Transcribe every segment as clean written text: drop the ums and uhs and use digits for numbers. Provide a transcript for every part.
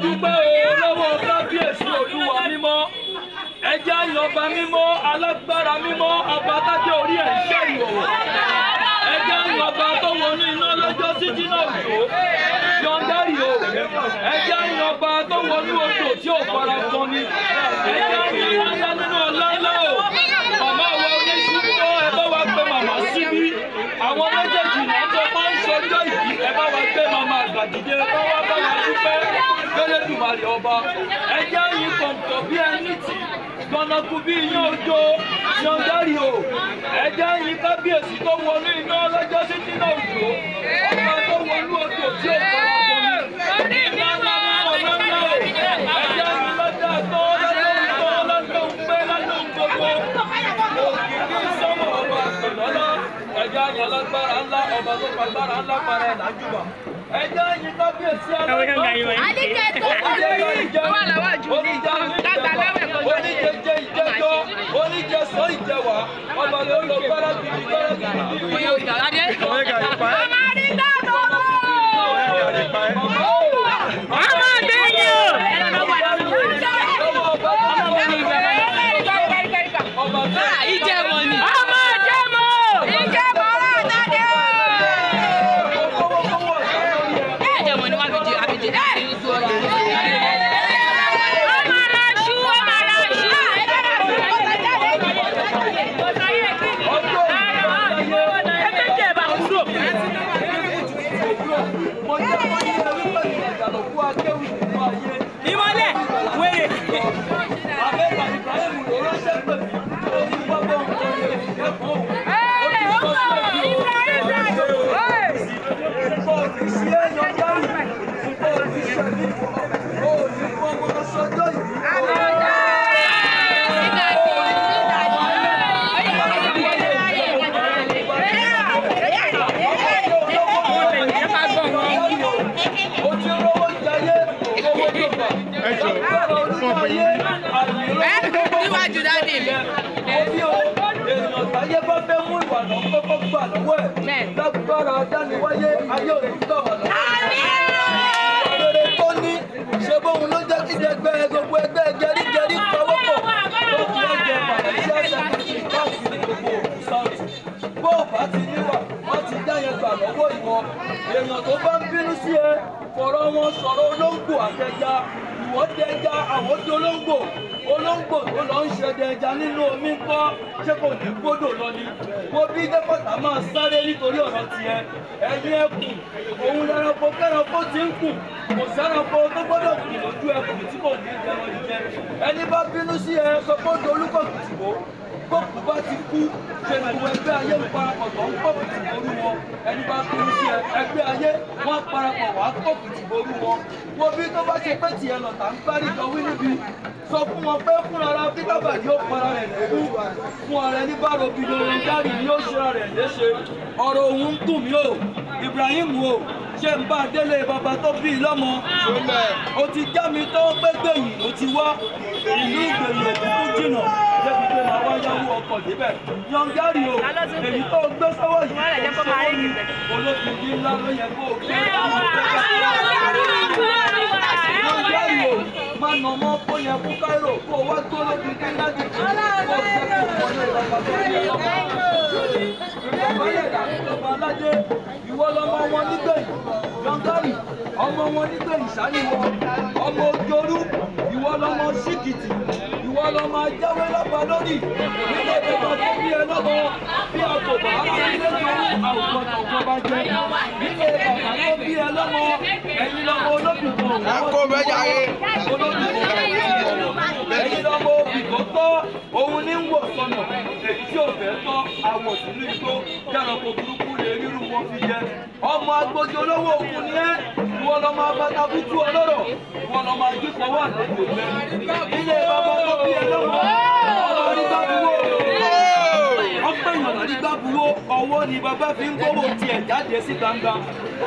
dúpẹ́ lọ́wọ́ kábíyèsí olúwa mímọ́ ẹjẹ́ àyànbá mímọ́ alágbára mímọ́ abatájẹ́ orí ẹ̀ ń ṣe ìwòwò ẹjẹ́ àyànbá tó wọnú iná lọ́jọ́ títí náà tó yọ̀ǹdárì o ẹjẹ́ àyànbá tó wọnú odò tí ò fara kan ni ẹjẹ́ àyànbá nínú ọ̀làlá o màmá wa oníṣúná ẹ bá wa gbé màmá síbí àwọn méjèèjì náà tó máa ń ṣọjọ́ ìbí ẹ bá wa gbé màmá àgbàdìde ẹ bá wa dúpẹ́ Olódùmarè ọba ẹjẹ́ yìí kọ̀ǹkọ̀ bí ẹni tì gbọ̀nàkú bí iyán ojo yọ̀ǹdárì o ẹjẹ́ yìí kábíyèsí tó wọnú iná lọ́jọ́ sí tí náà òjò ọba tó wọnú odò tí ò fara bomi iná ńlá o ẹjẹ́ yìí lọ́jà tó lọ́dún pé lọ́dún gbogbo òkìkí sọ́wọ́ ọba àgbẹ̀lọ́lá ẹjẹ́ yìí alágbára ńlá ọba tó fagbára ńlá para ẹ̀ lájúbà ẹjẹ́ yìí kábíyèsí alágbára oníjẹjẹ ìjẹjọ oníjẹsọ ìjẹwà ọba ló lọ gbára gidi lágbára dániwáyé ayé òtítọ́ wà lọ́wọ́. Èrè tó ní ṣe bóun ló jẹ́ kí ẹgbẹ́ gbogbo ẹgbẹ́ gẹrígẹrí pawọ́pọ̀ tó fi ẹ̀jẹ̀ pàdésí ẹ̀sẹ̀ káàkiri gbogbo òkú sáùtì. Bó o bá ti níwà, wọ́n ti dá yẹn gbà lọ́wọ́ ìwọ. Èèyàn tó bá ń bínú sí ẹ, fọ̀rọ̀ wọn sọ̀rọ̀ olóńgbò àtẹja. Ìwọ dẹja, àwọn tó olóńgbò. Olóńgbò tó lọ ń ṣe dẹja nínú omi ńkọ́ ṣé kò ní gbódò lọ ni. Wo bí dẹ́pọ̀tà máa sáré nítorí ọ̀rọ̀ tiẹ̀. Ẹ̀yin ẹkùn, òun lẹ́ranko kẹ́ranko ti ń kù. Kò sẹ́ranko tó gbọ́dọ̀ kù lójú ẹkùn tí kò ní jẹun ìjẹ. Ẹni bá bínú sí ẹ sọ pé ó dolúkọ̀ kùtìbó. Kókù bá ti kú, ṣe ìwọ ẹgbẹ́ ayé ń parapọ̀ tó ń kọ̀ kùtìbórú wọn. Ẹni bá bínú sí ẹ, ẹgbẹ́ ayé wọ́n parapọ̀ wá kọ̀ kùtìbórú wọn. Wo bí tó bá ṣe pé tiẹ̀ lọ̀tà ń gbárí jọ wí níbi. Sọ fún wọn pé fúnra ara bí bàbá yóò para rẹ̀ lẹ́kú fún ara ẹni bá robi lórí dárì ni yóò ṣera rẹ̀ léṣe. Ọ̀rọ̀ òun ń dùn mí o Ibrahim o ṣé ń bá délé bàbá tó bí i lọ́mọ. O ti já mi tó pé gbẹ̀yìn ló ti wá ìlú ìgbẹ̀yìn òkúkú jìnnà débi pé màá wá yáwó ọkọ̀ débẹ̀. Yọ̀ǹgárì o èyí tó gbé sọ́wọ́ yìí sọ́wọ́ ni olókìkí ńlá ló yẹ kó o gbé. Yọ̀ǹgárì o máa nà ọmọ kó yẹ fún Cairo kó o wá tó lóbi dé láti kó o jẹ́ kó o wọlé bàbá tó yẹ lọ́mọ. Ìgbàgbọ́lẹ̀ ìjọba aládé ìwọ lọmọ wọn nígbẹ̀yìn. Yọ̀ǹgárì ọmọ wọn nígbẹ̀yìn sáníwọ ọmọ ojorú ìwọ lọmọ síkìtì ìwọ lọmọ ajáwé lọ́ba lórí nílé bàbá tó bí ẹ lọ́mọ bí a kò bá ilé tó àwùjọ tó bá jẹ nílé bàbá tó bí ẹ lọ́mọ ẹ̀yin lọmọ olóbìkan ẹ̀yin lọmọ obì tó tọ́ òun ní ń wò sọnà èyí tí ò fẹ́ tọ́ àwọ̀ sínú igbó kẹrànkò burúkú lè rírun wọn fi jẹ ọmọ agbójú olówó òkun ni ẹ ìwọ lọmọ abátabútú ọlọ́rọ̀ ìwọ lọmọ ajífọwọ́ àtẹ̀jọ́ gbẹ ilé bàbá tó bí ẹ lọ́mọ Arígbábuwó ọwọ́ ni bàbá fi ń gbówó tiẹ̀ jáde sí gbangba.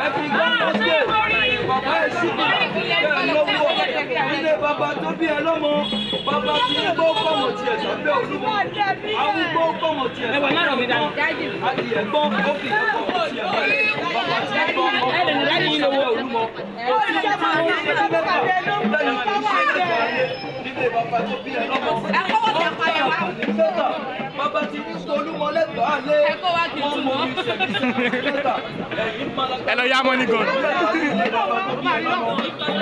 Ẹ fi gbọ́ngàn sí bàbá ẹ̀ ṣùgbọ́n bẹ́ẹ̀ lówó nílé bàbá tó bí ẹ lọ́mọ. Bàbá fi ń gbó kọ̀mọ̀ tiẹ̀ sábẹ́ olúmọ. Àwọn gbó kọ̀mọ̀ tiẹ̀ sábẹ́ olúmọ. Adìyẹ gbọ́n ó fi ẹ̀kọ́ tiẹ̀ bẹ̀rẹ̀. Bàbá ti gbọ́ ọkọ̀ sábẹ́ olúmọ. Ó Bàbá ti ní Olúmọlẹ́gbà lé wọ́n mọ orí ìṣẹ̀lẹ̀ ẹ lọ yá mọ́ni gan.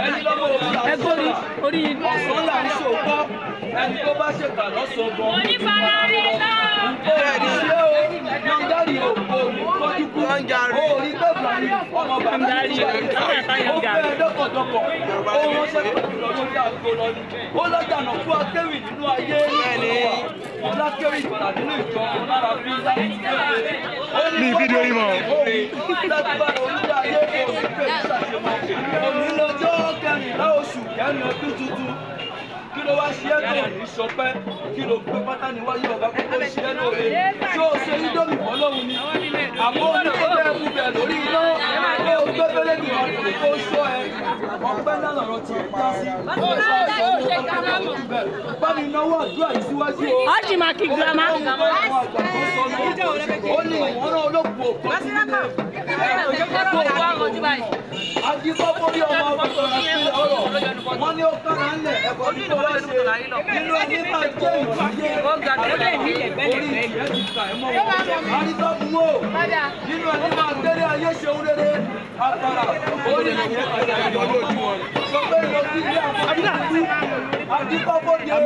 Ẹni lọ́mọ orí ọ̀sán là ń ṣòkọ́ ẹni tó bá ṣèkà lọ́sàn-án gan. Onífàlàrí náà. Ẹni ṣé o Yọ̀ǹgárì òkò olùkọ́jú kú orí gbẹ̀gbà ni ọmọ bàbá mi ṣe ó fẹ́ dọ́kọ̀dọ́kọ̀ ó ránṣẹ́ pẹ̀lú lọ́wọ́ ní àgbo lọ́ni ó lọ́jà náà fún akéwì nínú ayé wọn lákéwì ìgbàlá nínú ìjọ lára bí ní fídíò yìí mọ̀ lágbára onílé ayé kò ní pè ní ṣàṣemọ́ òní lọ́jọ́ kẹrìnlá oṣù kẹrin ọdún tuntun kí ló wá ṣe é tó ní sọpẹ́ kí ló gbé pátá níwájú ọ̀gá kókó ṣe é lóore tí ó ṣe ídómì fọlọ́hún ni àmọ́ oníkókó ẹ̀kú bẹ̀ lórí iná ó gbé pélédì wọn kó sọ ẹ ọpẹ́ náà lọ̀rọ̀ tiẹ̀ já sí. bá mi náwó àdúrà yìí síwájú o. ó sì máa kí girama. ó ní ìwọ́nà olóògùn òkú àdìgbò borí ọmọ ọgbọ̀n àti ọ̀rọ̀ wọn ní ó kára ńlẹ̀ ẹ̀kọ́ tí kò wá ṣe nínú ẹni máa jẹ́ ìwọ̀nyé orí ìyẹn ti kà ẹ́ mọ́ wọn. àdìgbò bùnmó nínú ẹni máa gbélé ayé ṣeun rere àkàrà orí ìyẹn ti kà ẹ́ mọ́ wọn. sọ pé lọ sí ilé àkọ́kọ́ àdìgbò borí ó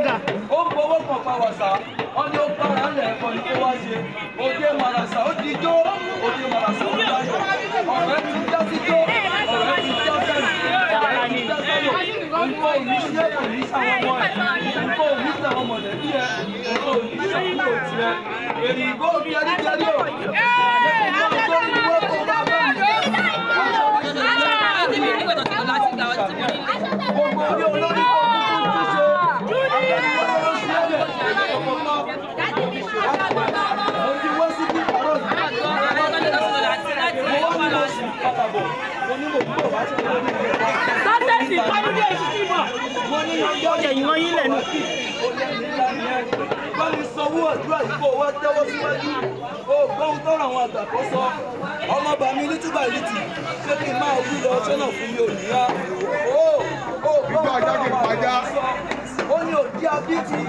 ń gbowó pọ̀ pa wàsá wọn ní ó kára ńlẹ̀ ẹ̀kọ́ tí kò wá ṣe òde màràsà ó ti jó òde màràsà ó ti dájọ́ ọ̀rẹ́ ti já sí jó ọ̀rẹ́ ti já sẹ́yìn ọ̀rẹ́ ti já sẹ́yìn nǹkan oníṣẹ́ kò ní sáwọn ọmọ ẹ̀ nǹkan oníṣẹ́ àwọn mọ̀lẹ́bí ẹ̀ nǹkan oníṣẹ́ kúrò tiẹ̀ èrè ìbò bí ẹni jẹ́rí o nǹkan tó ní wọ́n kó bá bá mi. gbogbo orí olórí kò kúkú ti ṣe akẹ́kọ̀ọ́ ló ṣe é lẹ̀ ọmọ náà mo ti wọ́n sí kí ọ̀rọ̀ sọ́sẹ̀sì kọ́lùdé ìṣísí bọ̀. ọjà yìí wọ́n yín lẹ́nu. báyìí sanwó àdúrà yìí kó wá tẹ́wọ́ síwájú ó gbóhùn tọ́rọ àwọn àgbà kó sọ ọmọ bàmí lítúbà lítì ṣé kí n máa wí lọ sọ́nà fún mi ò ní yá ó gbóhùn tọ́rọ àwọn àgbà kó sọ ó ní òdí abítí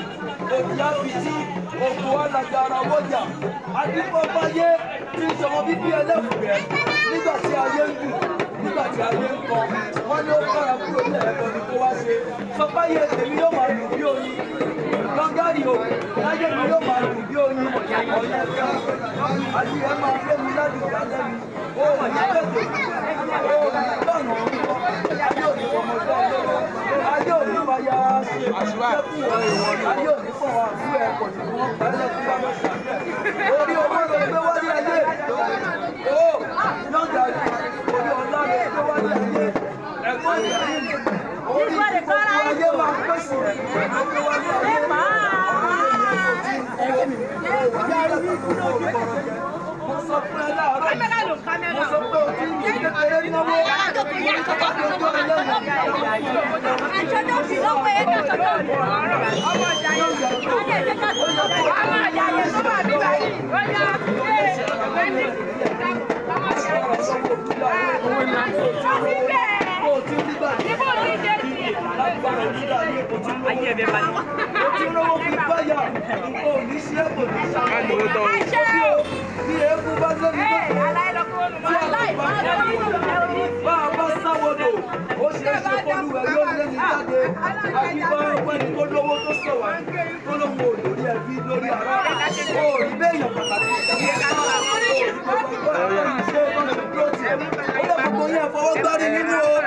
òdí abítí òkú alága ara wọ́jà adípọ́páyé tí ń sọmọ bíbí ẹlẹ́fùrẹ́ nígbà tí ayé ń dùn nígbà tí ayé ń kọ wọ́n ní ó kára kúrò ní ẹ̀rọ ní kó wá ṣe sọpáyé èmi yóò máa lù bí oyin lọ́gárì o láyé mi yóò máa lù bí oyin ọ̀yẹ́ ká àti ẹ máa gbé mi láti ìgbà lẹ́nu ó ọ̀yẹ́ tètè ó lọ́nà ayé òní ọmọdé ọlọ́wọ́ ayé òní máa ya ṣe ìṣẹ́kù ayé òní fún àwọn àbúrò ẹ̀ pọ̀ jù wọ́n pàdé fún wa lọ́sàn-án orí owó ló gbé wálé ayé ó lọ́gárì orí ọ̀la ló gbé wálé ayé ẹ̀gbọ́n ìyá yìí orí gbogbo ayé máa pèsè ẹ̀gbọ́n gbé wálé ayé mo sọ fún ẹ láàárọ̀ mo sọ pé o ti ní kékeré náwó ayé ẹ̀bẹ̀ balẹ̀. ojú lówó fi báyà nǹkan ò ní sí ẹ̀kọ́ ní sáà bí eégún bá lórí lọ́kọ́ tí àlùbá bá a bá sáwọ́dò ó ṣe é ṣe kólúwẹ̀ yóò lé ní jáde àbíbá ọgbẹ́ni tó lówó tó sọ̀wá tó lóun ò lórí ẹbí lórí ara ó rí béèyàn pàtàkì ó rí gbogbo ọgbọ́n ṣe é lọ́nà tó tiẹ̀ ó lè gbogbo yẹn fọwọ́ gbárí nínú o.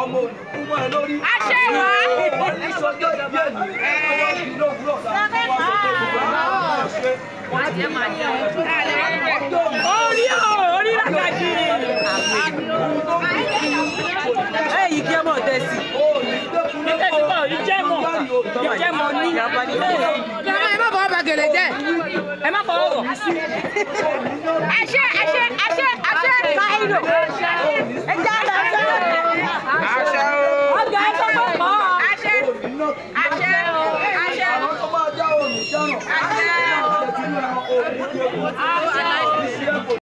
ọmọ olùkúmọ̀ ẹ lórí. àṣẹ wá. ní sọjọ́ ìbí ẹ̀ ní ọwọ́ ìbí lówùúrọ̀ láti wá sọ pé gbogbo àwọn ṣe. orí làkàjì. ẹ̀yìn kí ẹ mọ̀ tẹ̀sí. tẹ̀sí bọ̀ ìjẹ́mọ̀ ní. ẹ má fọwọ́ bá gèlè jẹ́. ẹ má fọwọ́ bọ̀. àṣẹ. Gómìnà. Ẹ jẹ́ àlọ́ àṣẹ o. Ọ̀gá ẹ sọ pé mọ́. Àṣẹ. Àṣẹ. Àṣẹ. Àwọn tó máa já òní járàn. Àṣẹ. Àṣẹ.